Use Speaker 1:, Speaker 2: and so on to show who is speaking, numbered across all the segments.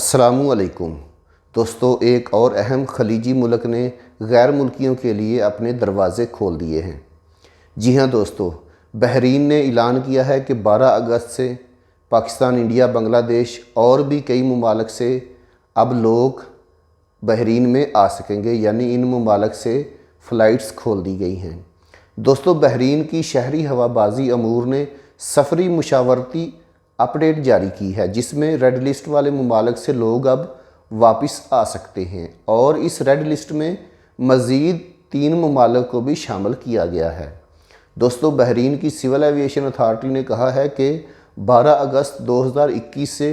Speaker 1: अस्सलामुअलैकुम दोस्तों, एक और अहम खलीजी मुल्क ने गैर मुल्कियों के लिए अपने दरवाज़े खोल दिए हैं। जी हाँ दोस्तों, बहरीन ने ऐलान किया है कि 12 अगस्त से पाकिस्तान, इंडिया, बांग्लादेश और भी कई ममालिक से अब लोग बहरीन में आ सकेंगे, यानी इन ममालिक से फ़्लाइट्स खोल दी गई हैं। दोस्तों, बहरीन की शहरी हवाबाजी अमूर ने सफरी मुशावरती अपडेट जारी की है, जिसमें रेड लिस्ट वाले ममालिक से लोग अब वापस आ सकते हैं और इस रेड लिस्ट में मज़ीद 3 ममालिक को भी शामिल किया गया है। दोस्तों, बहरीन की सिविल एविएशन अथॉरिटी ने कहा है कि 12 अगस्त 2021 से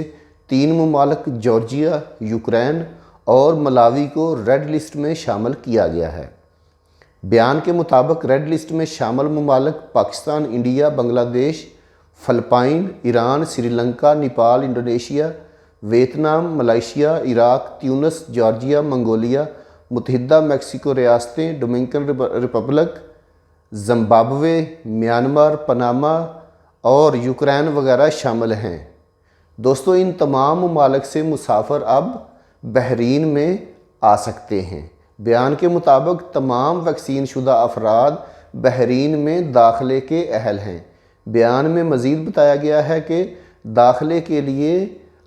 Speaker 1: 3 ममालिक जॉर्जिया, यूक्रेन और मलावी को रेड लिस्ट में शामिल किया गया है। बयान के मुताबिक रेड लिस्ट में शामिल ममालिक Pakistan, India, Bangladesh, Philippine, Iran, Sri Lanka, Nepal, Indonesia, Vietnam, Malaysia, Iraq, Tunis, Georgia, Mongolia, मुत्तहिदा मेक्सिको रियासतें, Dominican Republic, Zimbabwe, Myanmar, Panama और यूक्रेन वगैरह शामिल हैं। दोस्तों, इन तमाम ममालिक से मुसाफिर अब बहरीन में आ सकते हैं। बयान के मुताबिक तमाम वैक्सीन शुदा अफराद बहरीन में दाखिले के अहल हैं। बयान में मज़ीद बताया गया है कि दाखिले के लिए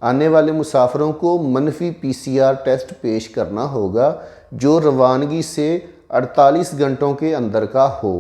Speaker 1: आने वाले मुसाफिरों को मनफी PCR टेस्ट पेश करना होगा, जो रवानगी से 48 घंटों के अंदर का हो,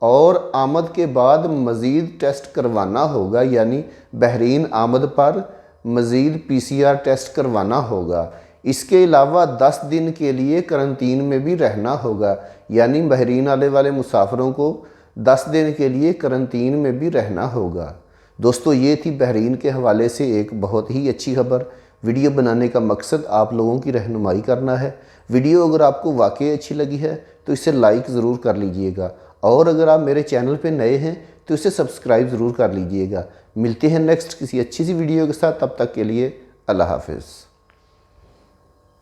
Speaker 1: और आमद के बाद मज़ीद टेस्ट करवाना होगा, यानी बहरीन आमद पर मज़ीद PCR टेस्ट करवाना होगा। इसके अलावा 10 दिन के लिए करंटीन में भी रहना होगा, यानी बहरीन आने वाले मुसाफिरों को 10 दिन के लिए करंटीन में भी रहना होगा। दोस्तों, ये थी बहरीन के हवाले से एक बहुत ही अच्छी खबर। वीडियो बनाने का मकसद आप लोगों की रहनुमाई करना है। वीडियो अगर आपको वाकई अच्छी लगी है तो इसे लाइक ज़रूर कर लीजिएगा, और अगर आप मेरे चैनल पे नए हैं तो इसे सब्सक्राइब ज़रूर कर लीजिएगा। मिलते हैं नेक्स्ट किसी अच्छी सी वीडियो के साथ, तब तक के लिए अल्लाह हाफ़िज़।